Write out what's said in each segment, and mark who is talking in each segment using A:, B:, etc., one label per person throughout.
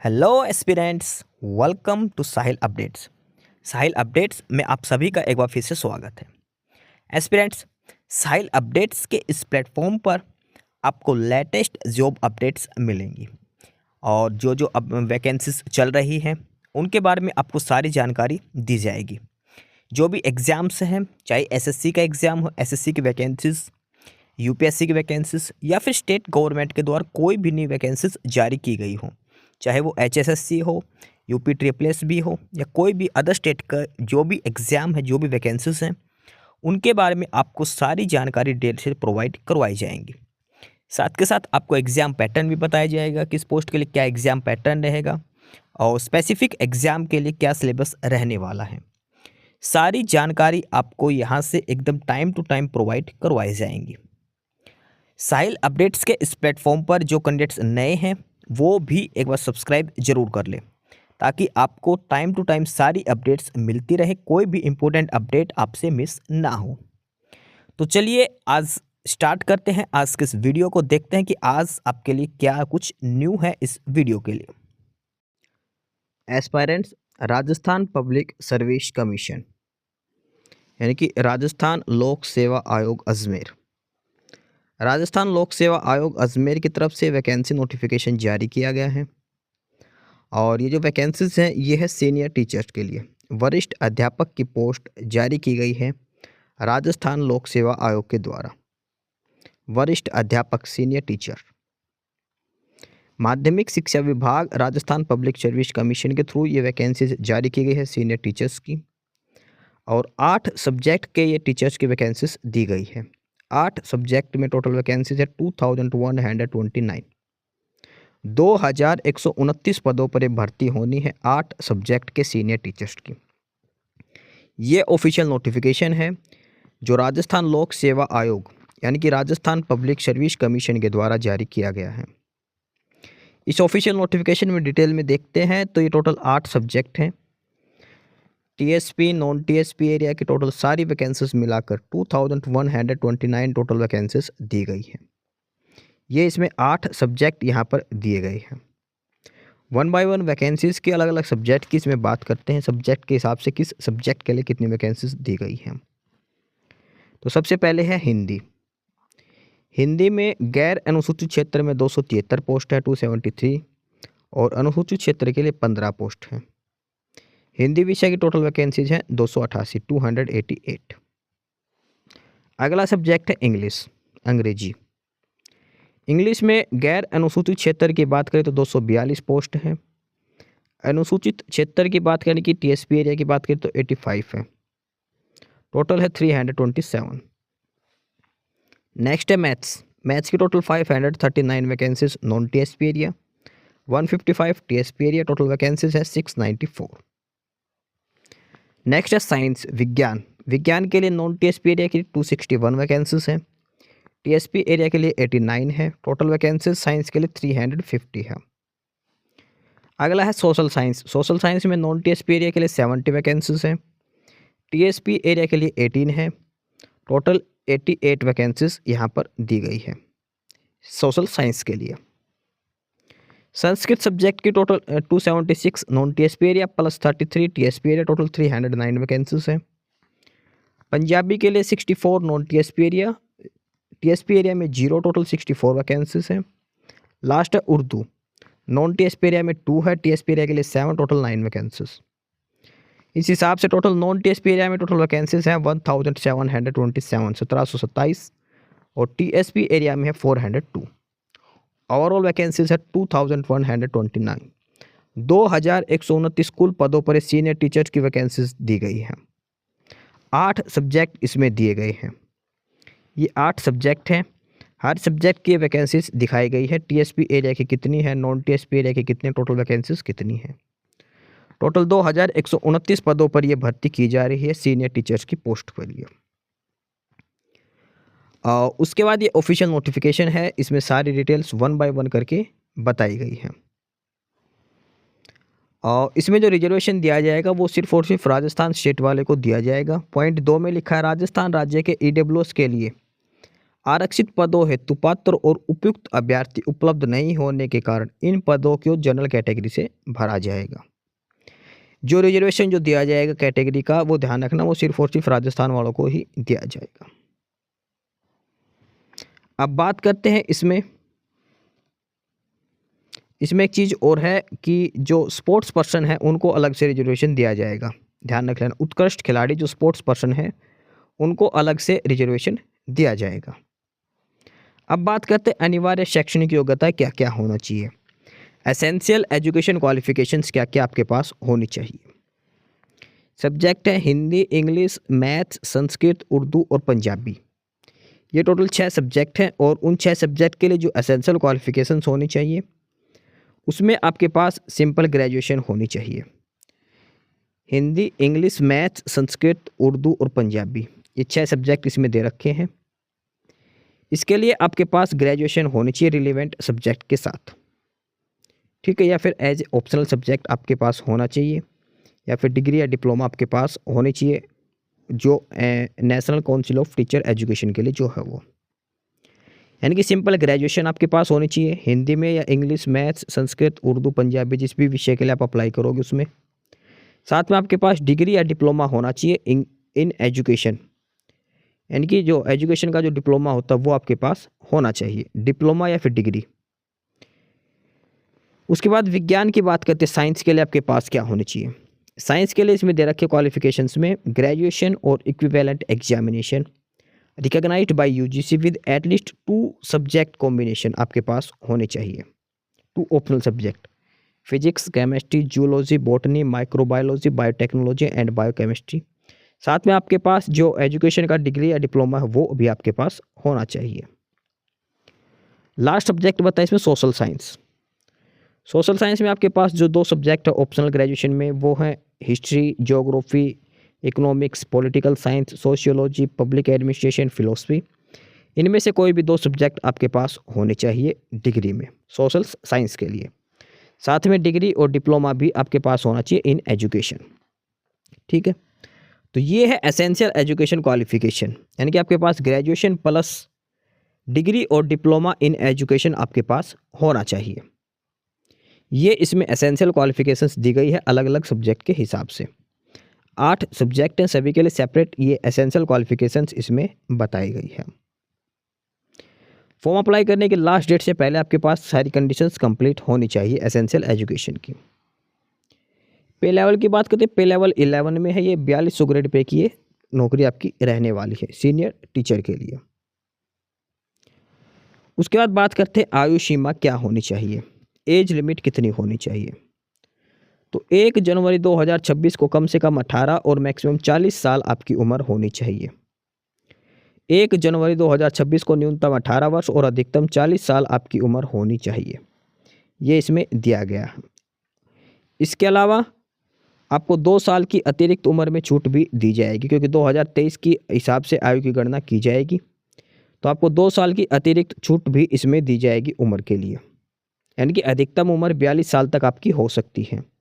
A: Hello aspirants, welcome to Sahil updates. Sahil updates में आप सभी का एक बार फिर से स्वागत है। एस्पिरेंट्स, साहिल अपडेट्स के इस प्लेटफॉर्म पर आपको लेटेस्ट जॉब अपडेट्स मिलेंगी और जो जो अब वैकेंसीज चल रही हैं उनके बारे में आपको सारी जानकारी दी जाएगी। जो भी एग्ज़ाम्स हैं, चाहे एसएससी का एग्ज़ाम हो, एसएससी की वैकेंसीज, यूपीएससी की वैकेंसीज या फिर स्टेट गवर्नमेंट के द्वारा कोई भी नई वैकेंसीज जारी की गई हो, चाहे वो एचएसएससी हो, यूपी ट्रिपल एस भी हो या कोई भी अदर स्टेट का जो भी एग्ज़ाम है, जो भी वैकेंसीज हैं, उनके बारे में आपको सारी जानकारी डिटेल से प्रोवाइड करवाई जाएंगी। साथ के साथ आपको एग्ज़ाम पैटर्न भी बताया जाएगा, किस पोस्ट के लिए क्या एग्ज़ाम पैटर्न रहेगा और स्पेसिफिक एग्ज़ाम के लिए क्या सिलेबस रहने वाला है। सारी जानकारी आपको यहाँ से एकदम टाइम टू टाइम प्रोवाइड करवाई जाएंगी। साहिल अपडेट्स के इस प्लेटफॉर्म पर जो कैंडिडेट्स नए हैं वो भी एक बार सब्सक्राइब जरूर कर लें ताकि आपको टाइम टू टाइम सारी अपडेट्स मिलती रहे, कोई भी इम्पोर्टेंट अपडेट आपसे मिस ना हो। तो चलिए आज स्टार्ट करते हैं आज के इस वीडियो को, देखते हैं कि आज आपके लिए क्या कुछ न्यू है इस वीडियो के लिए। Aspirants, Rajasthan public service commission यानी कि राजस्थान लोक सेवा आयोग अजमेर, राजस्थान लोक सेवा आयोग अजमेर की तरफ से वैकेंसी नोटिफिकेशन जारी किया गया है और ये जो वैकेंसीज हैं ये है सीनियर टीचर्स के लिए। वरिष्ठ अध्यापक की पोस्ट जारी की गई है राजस्थान लोक सेवा आयोग के द्वारा। वरिष्ठ अध्यापक सीनियर टीचर, माध्यमिक शिक्षा विभाग राजस्थान पब्लिक सर्विस कमीशन के थ्रू ये वैकेंसीज जारी की गई है सीनियर टीचर्स की और 8 सब्जेक्ट के ये टीचर्स की वैकेंसीज दी गई है। 8 सब्जेक्ट में टोटल वैकेंसीज है 2129। 2129 पदों पर भर्ती होनी है 8 सब्जेक्ट के सीनियर टीचर्स की। ये ऑफिशियल नोटिफिकेशन है जो राजस्थान लोक सेवा आयोग यानी कि राजस्थान पब्लिक सर्विस कमीशन के द्वारा जारी किया गया है। इस ऑफिशियल नोटिफिकेशन में डिटेल में देखते हैं तो ये टोटल 8 सब्जेक्ट हैं। टीएसपी नॉन टीएसपी एरिया की टोटल सारी वैकेंसीज मिलाकर 2129 टोटल वैकेंसीज दी गई हैं। ये इसमें 8 सब्जेक्ट यहाँ पर दिए गए हैं। 1 बाय 1 वैकेंसीज़ की अलग अलग सब्जेक्ट की इसमें बात करते हैं, सब्जेक्ट के हिसाब से किस सब्जेक्ट के लिए कितनी वैकेंसीज दी गई हैं। तो सबसे पहले है हिंदी। हिंदी में गैर अनुसूचित क्षेत्र में 273 पोस्ट है 273 और अनुसूचित क्षेत्र के लिए 15 पोस्ट हैं। हिंदी विषय की टोटल वैकेंसीज हैं 288 288। अगला सब्जेक्ट है इंग्लिश, अंग्रेजी। इंग्लिश में गैर अनुसूचित क्षेत्र की बात करें तो 242 पोस्ट है। अनुसूचित क्षेत्र की बात करें कि टीएसपी एरिया की बात करें तो 85 है। टोटल है 327। नेक्स्ट है मैथ्स। मैथ्स की total 539 vacancies non TSP area, 155 TSP area, total vacancies है 694। नेक्स्ट है साइंस, विज्ञान। विज्ञान के लिए नॉन टीएसपी एरिया की 261 वैकेंसीज हैं, टीएसपी एरिया के लिए 89 है। टोटल वैकेंसीज साइंस के लिए 350 है। अगला है सोशल साइंस। सोशल साइंस में नॉन टीएसपी एरिया के लिए 70 वैकेंसीज हैं, टीएसपी एरिया के लिए 18 है। टोटल 88 वैकेंसीज यहाँ पर दी गई है सोशल साइंस के लिए। संस्कृत सब्जेक्ट की total 276 non TSP area plus 33 TSP area, total 309 vacancies है। पंजाबी के लिए 64 non TSP area, TSP area में 0, टोटल 64 वैकेंसीज हैं। लास्ट है उर्दू। नॉन टीएसपी एरिया में 2 है, टीएसपी एरिया के लिए 7, टोटल 9 वैकेंसीज। इस हिसाब से टोटल नॉन टीएसपी एरिया में टोटल वैकेंसीज हैं 1727, 1727 और टीएसपी एरिया में है 402। ओवरऑल वैकेंसीज है 2129। 2129 कुल पदों पर सीनियर टीचर्स की वैकेंसीज दी गई हैं। 8 सब्जेक्ट इसमें दिए गए हैं। ये 8 सब्जेक्ट हैं, हर सब्जेक्ट की वैकेंसीज दिखाई गई है। टीएसपी एरिया की कितनी है, नॉन टीएसपी एरिया की कितनी, टोटल वैकेंसीज कितनी है। टोटल 2129 पदों पर यह भर्ती की जा रही है सीनियर टीचर्स की पोस्ट के लिए। उसके बाद ये ऑफिशियल नोटिफिकेशन है, इसमें सारी डिटेल्स 1 बाय 1 करके बताई गई हैं। और इसमें जो रिजर्वेशन दिया जाएगा वो सिर्फ और सिर्फ राजस्थान स्टेट वाले को दिया जाएगा। पॉइंट 2 में लिखा है राजस्थान राज्य के ईडब्ल्यूएस के लिए आरक्षित पदों हेतु पात्र और उपयुक्त अभ्यर्थी उपलब्ध नहीं होने के कारण इन पदों को जनरल कैटेगरी से भरा जाएगा। जो रिजर्वेशन जो दिया जाएगा कैटेगरी का, वो ध्यान रखना, वो सिर्फ और सिर्फ राजस्थान वालों को ही दिया जाएगा। अब बात करते हैं इसमें एक चीज़ और है कि जो स्पोर्ट्स पर्सन है उनको अलग से रिजर्वेशन दिया जाएगा। ध्यान रख लेना, उत्कृष्ट खिलाड़ी जो स्पोर्ट्स पर्सन है उनको अलग से रिजर्वेशन दिया जाएगा। अब बात करते हैं अनिवार्य शैक्षणिक योग्यता क्या क्या होना चाहिए। एसेंशियल एजुकेशन क्वालिफिकेशंस क्या क्या आपके पास होनी चाहिए। सब्जेक्ट है हिंदी, इंग्लिश, मैथ्स, संस्कृत, उर्दू और पंजाबी। ये टोटल 6 सब्जेक्ट हैं और उन 6 सब्जेक्ट के लिए जो एसेंशियल क्वालिफिकेशंस होनी चाहिए उसमें आपके पास सिंपल ग्रेजुएशन होनी चाहिए। हिंदी, इंग्लिश, मैथ्स, संस्कृत, उर्दू और पंजाबी, ये 6 सब्जेक्ट इसमें दे रखे हैं। इसके लिए आपके पास ग्रेजुएशन होनी चाहिए रिलेवेंट सब्जेक्ट के साथ, ठीक है, या फिर एज ऑप्शनल सब्जेक्ट आपके पास होना चाहिए, या फिर डिग्री या डिप्लोमा आपके पास होनी चाहिए जो national council of teacher education के लिए जो है वो, यानी कि सिंपल ग्रेजुएशन आपके पास होनी चाहिए हिंदी में या इंग्लिश, मैथ्स, संस्कृत, उर्दू, पंजाबी, जिस भी विषय के लिए आप अप्लाई करोगे उसमें। साथ में आपके पास डिग्री या डिप्लोमा होना चाहिए इन एजुकेशन, यानी कि जो एजुकेशन का जो डिप्लोमा होता है वो आपके पास होना चाहिए, डिप्लोमा या फिर डिग्री। उसके बाद विज्ञान की बात करते हैं, साइंस के लिए आपके पास क्या होनी चाहिए। साइंस के लिए इसमें दे रखे क्वालिफिकेशंस में ग्रेजुएशन और equivalent examination recognised by UGC with at least 2 subject combination आपके पास होने चाहिए, 2 optional subject, physics, chemistry, zoology, botany, microbiology, biotechnology and biochemistry. साथ में आपके पास जो एजुकेशन का डिग्री या डिप्लोमा है वो भी आपके पास होना चाहिए। लास्ट सब्जेक्ट बताए इसमें सोशल साइंस। सोशल साइंस में आपके पास जो 2 सब्जेक्ट है ऑप्शनल ग्रेजुएशन में वो हैं history, geography, economics, political science, sociology, public administration, philosophy. इनमें से कोई भी 2 सब्जेक्ट आपके पास होने चाहिए डिग्री में सोशल साइंस के लिए। साथ में डिग्री और डिप्लोमा भी आपके पास होना चाहिए इन एजुकेशन, ठीक है। तो ये है एसेंशियल एजुकेशन क्वालिफिकेशन, यानी कि आपके पास ग्रेजुएशन प्लस डिग्री और डिप्लोमा इन एजुकेशन आपके पास होना चाहिए। ये इसमें एसेंशियल क्वालिफिकेशंस दी गई है अलग अलग सब्जेक्ट के हिसाब से। 8 सब्जेक्ट हैं, सभी के लिए सेपरेट ये एसेंशियल क्वालिफिकेशंस इसमें बताई गई है। फॉर्म अप्लाई करने की लास्ट डेट से पहले आपके पास सारी कंडीशंस कंप्लीट होनी चाहिए एसेंशियल एजुकेशन की। पे लेवल की बात करते हैं, पे लेवल 11 में है, ये 4200 ग्रेड पे की ये नौकरी आपकी रहने वाली है सीनियर टीचर के लिए। उसके बाद बात करते हैं आयु सीमा क्या होनी चाहिए, एज लिमिट कितनी होनी चाहिए। तो 1 जनवरी 2026 को कम से कम 18 और मैक्सिमम 40 साल आपकी उम्र होनी चाहिए। 1 जनवरी 2026 को न्यूनतम 18 वर्ष और अधिकतम 40 साल आपकी उम्र होनी चाहिए, ये इसमें दिया गया है। इसके अलावा आपको 2 साल की अतिरिक्त उम्र में छूट भी दी जाएगी, क्योंकि 2023 की हिसाब से आयु की गणना की जाएगी, तो आपको 2 साल की अतिरिक्त छूट भी इसमें दी जाएगी उम्र के लिए, यानी कि अधिकतम उम्र 42 साल तक आपकी हो सकती है।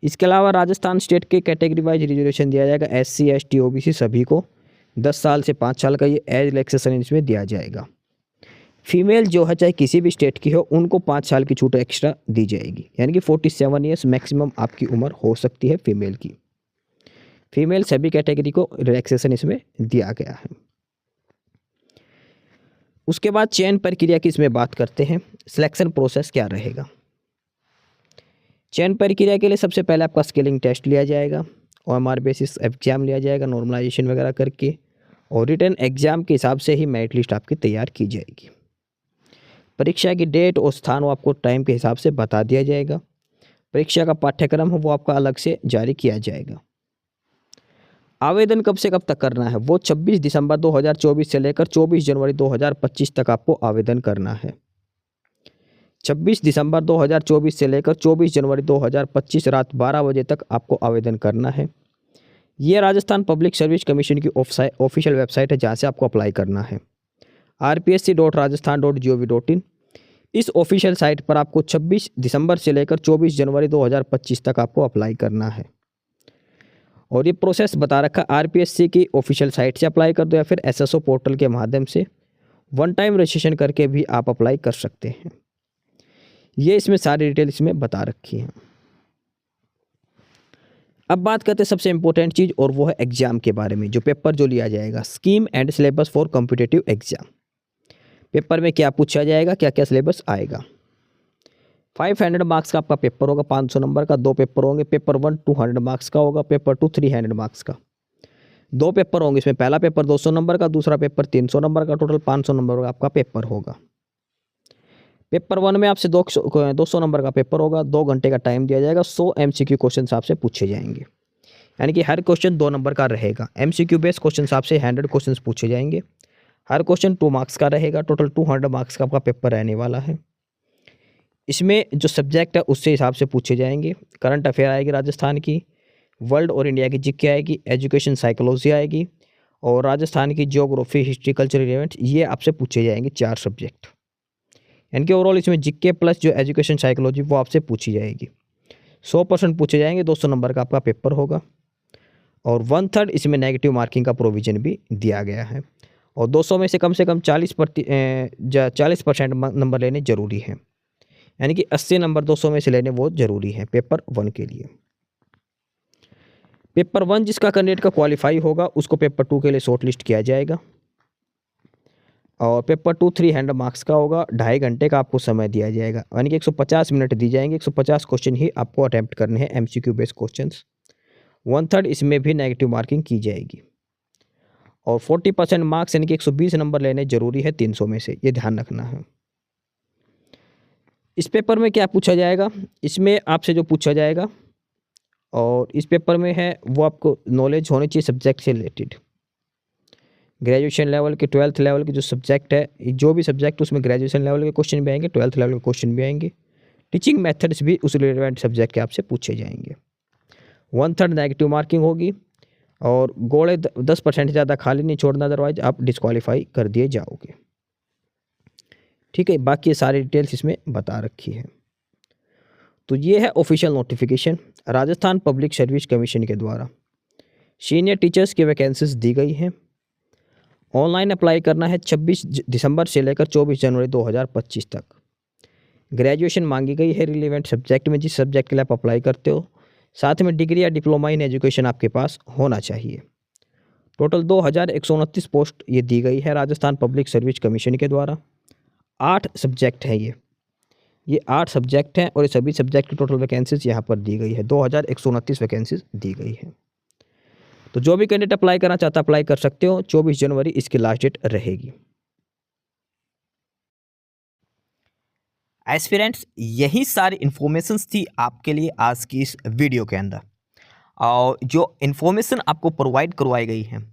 A: इसके अलावा राजस्थान स्टेट के कैटेगरी वाइज रिजर्वेशन दिया जाएगा, SC, ST, OBC सभी को 10 साल से 5 साल का ये एज रिलैक्सेशन इसमें दिया जाएगा। फीमेल जो है चाहे किसी भी स्टेट की हो उनको 5 साल की छूट एक्स्ट्रा दी जाएगी, यानी कि 47 ईयर्स मैक्सिमम आपकी उम्र हो सकती है फीमेल की। फीमेल सभी कैटेगरी को रिलैक्सेशन इसमें दिया गया है। उसके बाद चयन प्रक्रिया की इसमें बात करते हैं, सिलेक्शन प्रोसेस क्या रहेगा। चयन प्रक्रिया के लिए सबसे पहले आपका स्किलिंग टेस्ट लिया जाएगा, OMR बेसिस एग्जाम लिया जाएगा नॉर्मलाइजेशन वगैरह करके, और रिटर्न एग्जाम के हिसाब से ही मेरिट लिस्ट आपकी तैयार की जाएगी। परीक्षा की डेट और स्थान वो आपको टाइम के हिसाब से बता दिया जाएगा। परीक्षा का पाठ्यक्रम है वो आपका अलग से जारी किया जाएगा। आवेदन कब से कब तक करना है, वो 26 दिसंबर 2024 से लेकर 24 जनवरी 2025 तक आपको आवेदन करना है। 26 दिसंबर 2024 से लेकर 24 जनवरी 2025 रात 12 बजे तक आपको आवेदन करना है। ये राजस्थान पब्लिक सर्विस कमीशन की ऑफिशियल वेबसाइट है जहाँ से आपको अप्लाई करना है, rpsc.rajasthan.gov.in। इस ऑफिशियल साइट पर आपको 26 दिसंबर से लेकर 24 जनवरी 2025 तक आपको अप्लाई करना है। और ये प्रोसेस बता रखा RPSC की ऑफिशियल साइट से अप्लाई कर दो या फिर SSO पोर्टल के माध्यम से वन टाइम रजिस्ट्रेशन करके भी आप अप्लाई कर सकते हैं। ये इसमें सारी डिटेल इसमें बता रखी है। अब बात करते हैं सबसे इंपॉर्टेंट चीज़, और वो है एग्जाम के बारे में। जो पेपर जो लिया जाएगा, scheme and syllabus for competitive exam. Paper में क्या पूछा जाएगा, क्या क्या सिलेबस आएगा। 500 मार्क्स का आपका पेपर होगा, 500 नंबर का। दो पेपर होंगे, पेपर 1 200 मार्क्स का होगा, पेपर 2 300 मार्क्स का। दो पेपर होंगे, इसमें पहला पेपर 200 नंबर का, दूसरा पेपर 300 नंबर का। टोटल 500 नंबर का आपका पेपर होगा। पेपर 1 में आपसे 200 नंबर का पेपर होगा, 2 घंटे का टाइम दिया जाएगा। 100 MCQ क्वेश्चन आपसे पूछे जाएंगे, यानी कि हर क्वेश्चन 2 नंबर का रहेगा। MCQ बेस्ड क्वेश्चन आपसे 100 क्वेश्चन पूछे जाएंगे, हर क्वेश्चन 2 मार्क्स का रहेगा। टोटल 200 मार्क्स का आपका पेपर रहने वाला है। इसमें जो सब्जेक्ट है उससे हिसाब से पूछे जाएंगे। करंट अफेयर आएगी राजस्थान की, वर्ल्ड और इंडिया की जीके आएगी, एजुकेशन साइकोलॉजी आएगी, और राजस्थान की ज्योग्राफी, हिस्ट्री, कल्चरल इवेंट्स, ये आपसे पूछे जाएंगे 4 सब्जेक्ट। यानी कि ओवरऑल इसमें जीके प्लस जो एजुकेशन साइकोलॉजी वो आपसे पूछी जाएगी। 100% पूछे जाएंगे, 200 नंबर का आपका पेपर होगा, और 1/3 इसमें नेगेटिव मार्किंग का प्रोविजन भी दिया गया है। और 200 में से कम 40% नंबर लेने ज़रूरी हैं, यानी कि 80 नंबर 200 में से लेने वो ज़रूरी है पेपर 1 के लिए। पेपर 1 जिसका कैंडिडेट का क्वालिफाई होगा उसको पेपर 2 के लिए शॉर्ट लिस्ट किया जाएगा। और पेपर 2 300 मार्क्स का होगा, 2.5 घंटे का आपको समय दिया जाएगा, यानी कि 150 मिनट दी जाएंगे। 150 क्वेश्चन ही आपको अटैम्प्ट करने हैं, MCQ बेस्ड क्वेश्चंस। 1/3 इसमें भी नेगेटिव मार्किंग की जाएगी, और 40% मार्क्स यानी कि 120 नंबर लेने जरूरी है 300 में से, ये ध्यान रखना है। इस पेपर में क्या पूछा जाएगा, इसमें आपसे जो पूछा जाएगा और इस पेपर में है वो आपको नॉलेज होनी चाहिए सब्जेक्ट से रिलेटेड। ग्रेजुएशन लेवल के, 12th लेवल के जो सब्जेक्ट है, जो भी सब्जेक्ट उसमें ग्रेजुएशन लेवल के क्वेश्चन भी आएंगे, 12th लेवल के क्वेश्चन भी आएंगे। टीचिंग मेथड्स भी उस रिलेवेंट सब्जेक्ट के आपसे पूछे जाएंगे। 1/3 नेगेटिव मार्किंग होगी, और गोले 10% ज़्यादा खाली नहीं छोड़ना, अदरवाइज आप डिस्क्वालीफाई कर दिए जाओगे। ठीक है, बाकी सारी डिटेल्स इसमें बता रखी है। तो ये है official notification Rajasthan public service commission के द्वारा। सीनियर टीचर्स की वैकेंसीज दी गई हैं। ऑनलाइन अप्लाई करना है 26 दिसंबर से लेकर 24 जनवरी 2025 तक। ग्रेजुएशन मांगी गई है रिलेवेंट सब्जेक्ट में, जिस सब्जेक्ट के लिए आप अप्लाई करते हो। साथ में डिग्री या डिप्लोमा इन एजुकेशन आपके पास होना चाहिए। टोटल 2129 पोस्ट ये दी गई है राजस्थान पब्लिक सर्विस कमीशन के द्वारा। 8 सब्जेक्ट हैं ये 8 सब्जेक्ट हैं, और ये सभी सब्जेक्ट की टोटल वैकेंसीज यहाँ पर दी गई है। 2129 वैकेंसीज दी गई है। तो जो भी कैंडिडेट अप्लाई करना चाहता अप्लाई कर सकते हो। 24 जनवरी इसकी लास्ट डेट रहेगी। एस्पिरेंट्स, यही सारी इन्फॉर्मेशंस थी आपके लिए आज की इस वीडियो के अंदर। और जो इन्फॉर्मेशन आपको प्रोवाइड करवाई गई है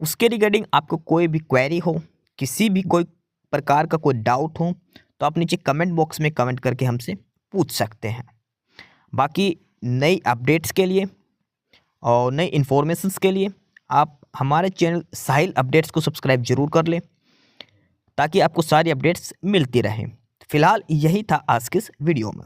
A: उसके रिगार्डिंग आपको कोई भी क्वेरी हो, किसी भी कोई प्रकार का कोई डाउट हो, तो आप नीचे कमेंट बॉक्स में कमेंट करके हमसे पूछ सकते हैं। बाकी नई अपडेट्स के लिए और नई इन्फॉर्मेशंस के लिए आप हमारे चैनल साहिल अपडेट्स को सब्सक्राइब जरूर कर लें, ताकि आपको सारी अपडेट्स मिलती रहें। फिलहाल यही था आज के इस वीडियो में।